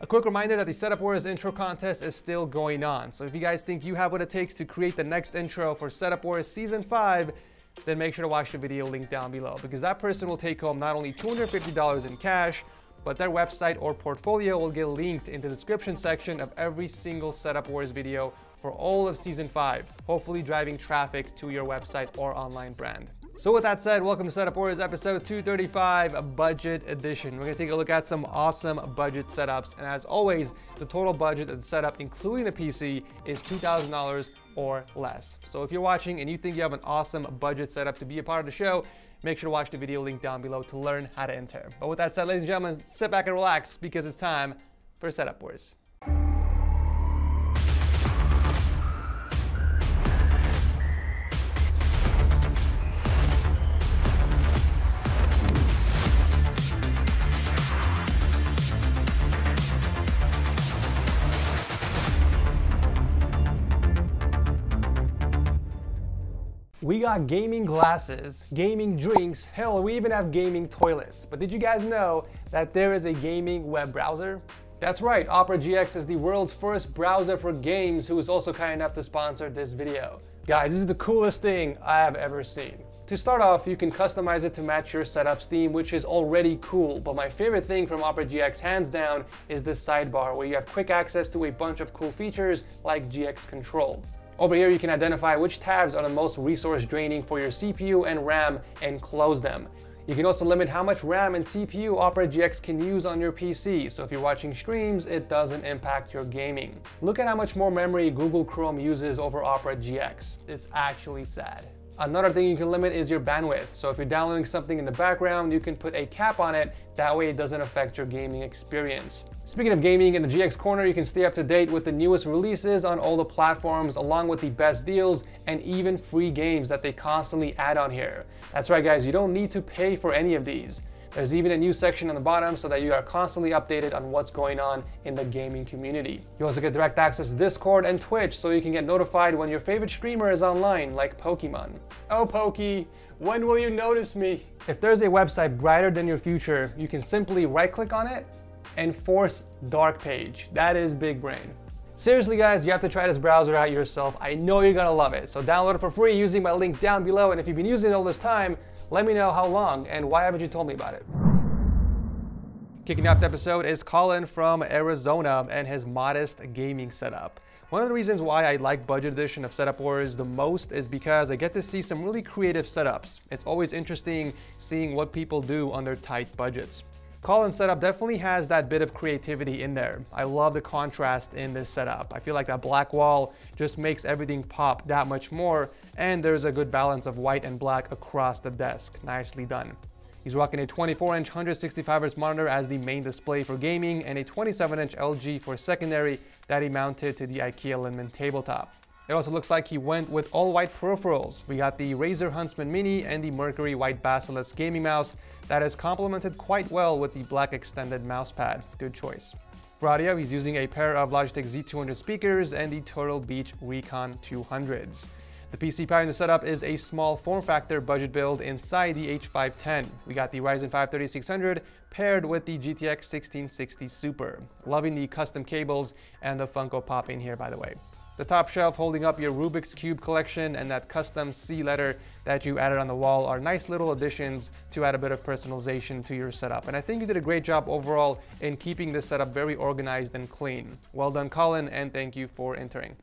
A quick reminder that the Setup Wars intro contest is still going on. So if you guys think you have what it takes to create the next intro for Setup Wars Season 5, then make sure to watch the video linked down below, because that person will take home not only $250 in cash, but their website or portfolio will get linked in the description section of every single Setup Wars video for all of Season 5, hopefully driving traffic to your website or online brand. So with that said, welcome to Setup Wars episode 235, Budget Edition. We're gonna take a look at some awesome budget setups. And as always, the total budget of the setup, including the PC, is $2,000 or less. So if you're watching and you think you have an awesome budget setup to be a part of the show, make sure to watch the video link down below to learn how to enter. But with that said, ladies and gentlemen, sit back and relax because it's time for Setup Wars. We got gaming glasses, gaming drinks, hell, we even have gaming toilets. But did you guys know that there is a gaming web browser? That's right, Opera GX is the world's first browser for games, who is also kind enough to sponsor this video. Guys, this is the coolest thing I have ever seen. To start off, you can customize it to match your setup's theme, which is already cool. But my favorite thing from Opera GX, hands down, is this sidebar where you have quick access to a bunch of cool features like GX Control. Over here, you can identify which tabs are the most resource draining for your CPU and RAM and close them. You can also limit how much RAM and CPU Opera GX can use on your PC, so if you're watching streams, it doesn't impact your gaming. Look at how much more memory Google Chrome uses over Opera GX. It's actually sad. Another thing you can limit is your bandwidth. So if you're downloading something in the background, you can put a cap on it. That way it doesn't affect your gaming experience. Speaking of gaming, in the GX corner, you can stay up to date with the newest releases on all the platforms, along with the best deals and even free games that they constantly add on here. That's right, guys, you don't need to pay for any of these. There's even a new section on the bottom so that you are constantly updated on what's going on in the gaming community. You also get direct access to Discord and Twitch, so you can get notified when your favorite streamer is online, like Pokemon. Oh, Pokey, when will you notice me? If there's a website brighter than your future, you can simply right-click on it and force dark page. That is big brain. Seriously, guys, you have to try this browser out yourself. I know you're gonna love it. So download it for free using my link down below. And if you've been using it all this time, let me know how long and why haven't you told me about it. Kicking off the episode is Colin from Arizona and his modest gaming setup. One of the reasons why I like Budget Edition of Setup Wars the most is because I get to see some really creative setups. It's always interesting seeing what people do on their tight budgets. Colin's setup definitely has that bit of creativity in there. I love the contrast in this setup. I feel like that black wall just makes everything pop that much more, and there's a good balance of white and black across the desk. Nicely done. He's rocking a 24-inch 165Hz monitor as the main display for gaming and a 27-inch LG for secondary that he mounted to the IKEA Linman tabletop. It also looks like he went with all-white peripherals. We got the Razer Huntsman Mini and the Mercury White Basilisk gaming mouse that is complemented quite well with the black extended mouse pad. Good choice. For audio, he's using a pair of Logitech Z200 speakers and the Turtle Beach Recon 200s. The PC powering the setup is a small form factor budget build inside the H510. We got the Ryzen 5 3600 paired with the GTX 1660 Super. Loving the custom cables and the Funko Pop in here, by the way. The top shelf holding up your Rubik's Cube collection and that custom C letter that you added on the wall are nice little additions to add a bit of personalization to your setup. And I think you did a great job overall in keeping this setup very organized and clean. Well done, Colin, and thank you for entering.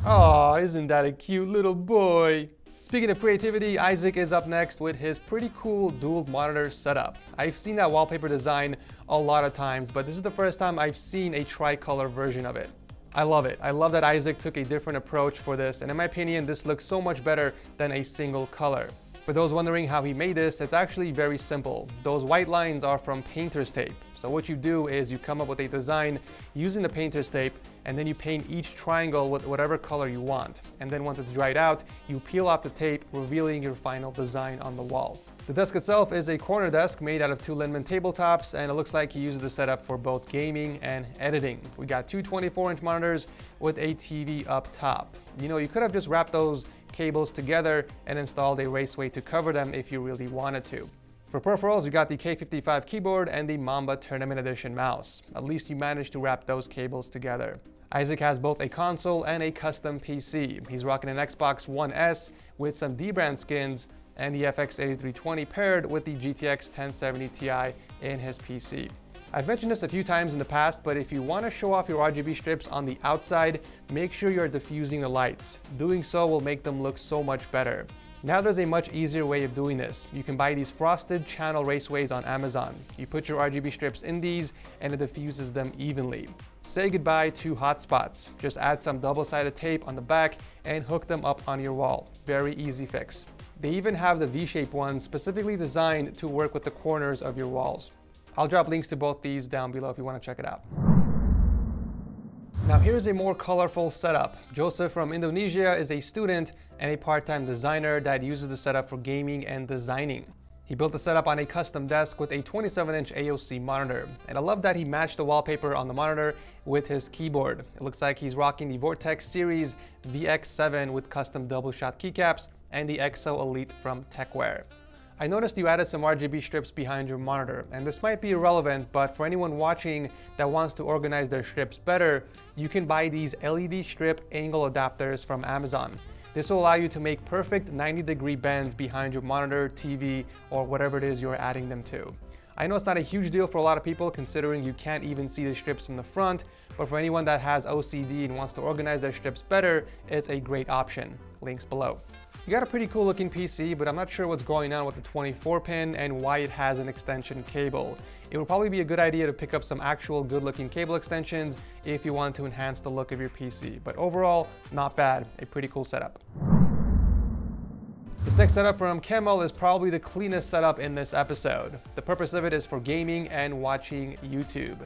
Aw, isn't that a cute little boy? Speaking of creativity, Isaac is up next with his pretty cool dual monitor setup. I've seen that wallpaper design a lot of times, but this is the first time I've seen a tricolor version of it. I love it. I love that Isaac took a different approach for this, and in my opinion, this looks so much better than a single color. For those wondering how he made this, it's actually very simple. Those white lines are from painter's tape. So what you do is you come up with a design using the painter's tape, and then you paint each triangle with whatever color you want. And then once it's dried out, you peel off the tape, revealing your final design on the wall. The desk itself is a corner desk made out of two Linman tabletops, and it looks like he uses the setup for both gaming and editing. We got two 24-inch monitors with a TV up top. You know, you could have just wrapped those cables together and installed a raceway to cover them if you really wanted to. For peripherals, you got the K55 keyboard and the Mamba Tournament Edition mouse. At least you managed to wrap those cables together. Isaac has both a console and a custom PC. He's rocking an Xbox One S with some D-brand skins and the FX 8320 paired with the GTX 1070 Ti in his PC. I've mentioned this a few times in the past, but if you want to show off your RGB strips on the outside, make sure you're diffusing the lights. Doing so will make them look so much better. Now there's a much easier way of doing this. You can buy these frosted channel raceways on Amazon. You put your RGB strips in these and it diffuses them evenly. Say goodbye to hot spots. Just add some double-sided tape on the back and hook them up on your wall. Very easy fix. They even have the V-shaped ones specifically designed to work with the corners of your walls. I'll drop links to both these down below if you want to check it out. Now here's a more colorful setup. Joseph from Indonesia is a student and a part-time designer that uses the setup for gaming and designing. He built the setup on a custom desk with a 27-inch AOC monitor, and I love that he matched the wallpaper on the monitor with his keyboard. It looks like he's rocking the Vortex series VX7 with custom double-shot keycaps and the EXO Elite from TechWare. I noticed you added some RGB strips behind your monitor, and this might be irrelevant, but for anyone watching that wants to organize their strips better, you can buy these LED strip angle adapters from Amazon. This will allow you to make perfect 90-degree bends behind your monitor, TV, or whatever it is you're adding them to. I know it's not a huge deal for a lot of people considering you can't even see the strips from the front, but for anyone that has OCD and wants to organize their strips better, it's a great option. Links below. You got a pretty cool looking PC, but I'm not sure what's going on with the 24-pin and why it has an extension cable. It would probably be a good idea to pick up some actual good looking cable extensions if you want to enhance the look of your PC. But overall, not bad, a pretty cool setup. This next setup from Kemal is probably the cleanest setup in this episode. The purpose of it is for gaming and watching YouTube.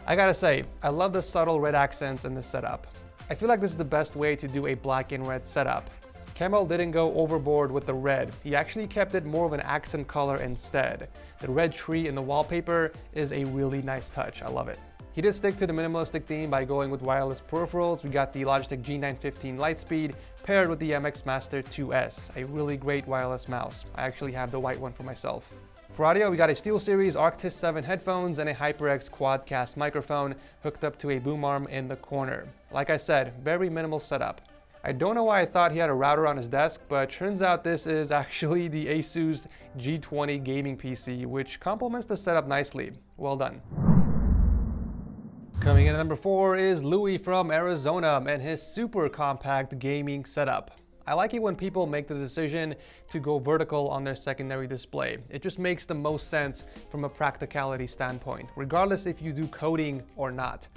I gotta say, I love the subtle red accents in this setup. I feel like this is the best way to do a black and red setup. Kemal didn't go overboard with the red. He actually kept it more of an accent color instead. The red tree in the wallpaper is a really nice touch. I love it. He did stick to the minimalistic theme by going with wireless peripherals. We got the Logitech G915 Lightspeed paired with the MX Master 2S, a really great wireless mouse. I actually have the white one for myself. For audio, we got a SteelSeries Arctis 7 headphones and a HyperX Quadcast microphone hooked up to a boom arm in the corner. Like I said, very minimal setup. I don't know why I thought he had a router on his desk, but turns out this is actually the Asus G20 gaming PC, which complements the setup nicely. Well done. Coming in at number 4 is Louie from Arizona and his super compact gaming setup. I like it when people make the decision to go vertical on their secondary display. It just makes the most sense from a practicality standpoint, regardless if you do coding or not.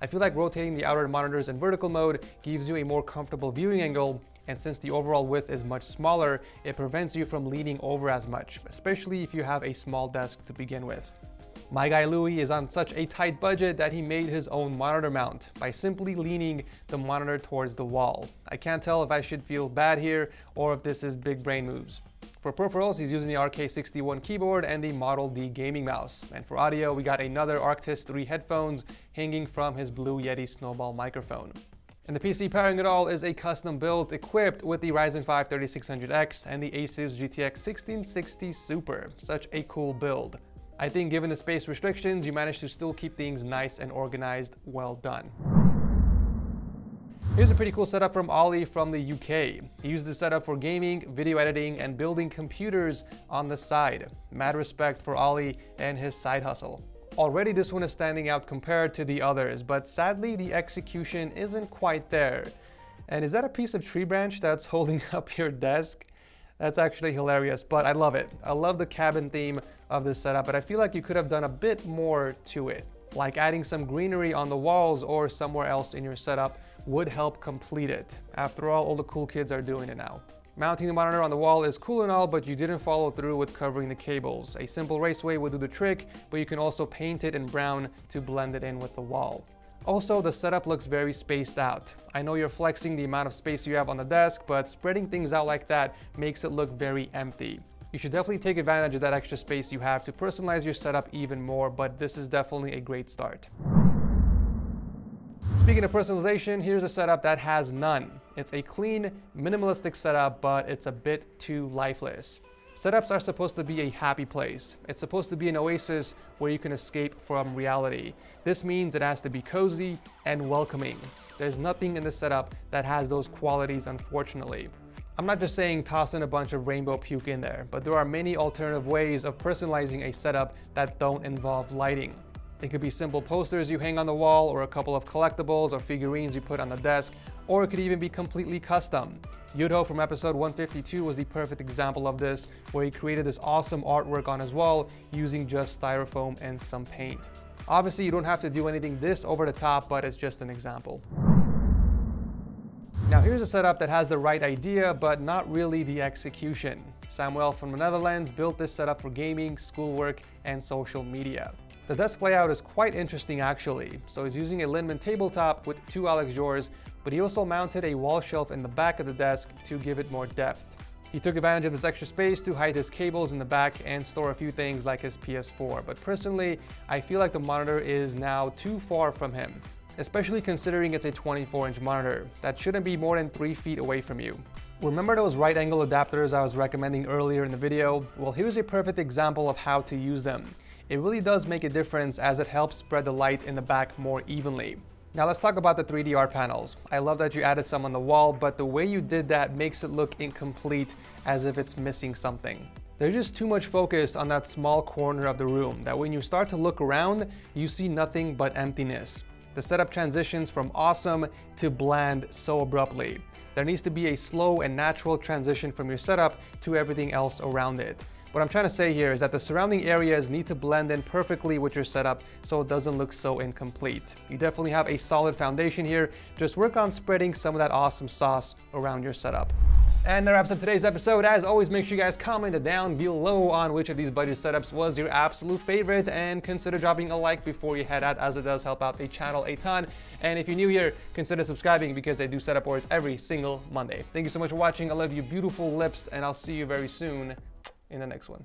I feel like rotating the outer monitors in vertical mode gives you a more comfortable viewing angle, and since the overall width is much smaller, it prevents you from leaning over as much, especially if you have a small desk to begin with. My guy Louie is on such a tight budget that he made his own monitor mount by simply leaning the monitor towards the wall. I can't tell if I should feel bad here or if this is big brain moves. For peripherals, he's using the RK61 keyboard and the Model D gaming mouse. And for audio, we got another Arctis 3 headphones hanging from his Blue Yeti Snowball microphone. And the PC pairing it all is a custom build equipped with the Ryzen 5 3600X and the Asus GTX 1660 Super. Such a cool build. I think given the space restrictions, you managed to still keep things nice and organized. Well done. Here's a pretty cool setup from Ollie from the UK. He used the setup for gaming, video editing, and building computers on the side. Mad respect for Ollie and his side hustle. Already this one is standing out compared to the others, but sadly the execution isn't quite there. And is that a piece of tree branch that's holding up your desk? That's actually hilarious, but I love it. I love the cabin theme of this setup, but I feel like you could have done a bit more to it. Like adding some greenery on the walls or somewhere else in your setup would help complete it. After all the cool kids are doing it now. Mounting the monitor on the wall is cool and all, but you didn't follow through with covering the cables. A simple raceway would do the trick, but you can also paint it in brown to blend it in with the wall. Also, the setup looks very spaced out. I know you're flexing the amount of space you have on the desk, but spreading things out like that makes it look very empty. You should definitely take advantage of that extra space you have to personalize your setup even more, but this is definitely a great start. Speaking of personalization, here's a setup that has none. It's a clean, minimalistic setup, but it's a bit too lifeless. Setups are supposed to be a happy place. It's supposed to be an oasis where you can escape from reality. This means it has to be cozy and welcoming. There's nothing in the setup that has those qualities, unfortunately. I'm not just saying toss in a bunch of rainbow puke in there, but there are many alternative ways of personalizing a setup that don't involve lighting. It could be simple posters you hang on the wall, or a couple of collectibles or figurines you put on the desk, or it could even be completely custom. Yudho from episode 152 was the perfect example of this, where he created this awesome artwork on his wall using just styrofoam and some paint. Obviously, you don't have to do anything this over the top, but it's just an example. Now here's a setup that has the right idea, but not really the execution. Samuel from the Netherlands built this setup for gaming, schoolwork, and social media. The desk layout is quite interesting actually. So he's using a Linman tabletop with 2 Alex drawers, but he also mounted a wall shelf in the back of the desk to give it more depth. He took advantage of this extra space to hide his cables in the back and store a few things like his PS4, but personally, I feel like the monitor is now too far from him, especially considering it's a 24-inch monitor. That shouldn't be more than 3 feet away from you. Remember those right angle adapters I was recommending earlier in the video? Well, here's a perfect example of how to use them. It really does make a difference as it helps spread the light in the back more evenly. Now let's talk about the 3D art panels. I love that you added some on the wall, but the way you did that makes it look incomplete, as if it's missing something. There's just too much focus on that small corner of the room that when you start to look around, you see nothing but emptiness. The setup transitions from awesome to bland so abruptly. There needs to be a slow and natural transition from your setup to everything else around it. What I'm trying to say here is that the surrounding areas need to blend in perfectly with your setup so it doesn't look so incomplete. You definitely have a solid foundation here. Just work on spreading some of that awesome sauce around your setup. And that wraps up today's episode. As always, make sure you guys comment down below on which of these budget setups was your absolute favorite, and consider dropping a like before you head out, as it does help out the channel a ton. And if you're new here, consider subscribing because I do setup boards every single Monday. Thank you so much for watching. I love you beautiful lips, and I'll see you very soon in the next one.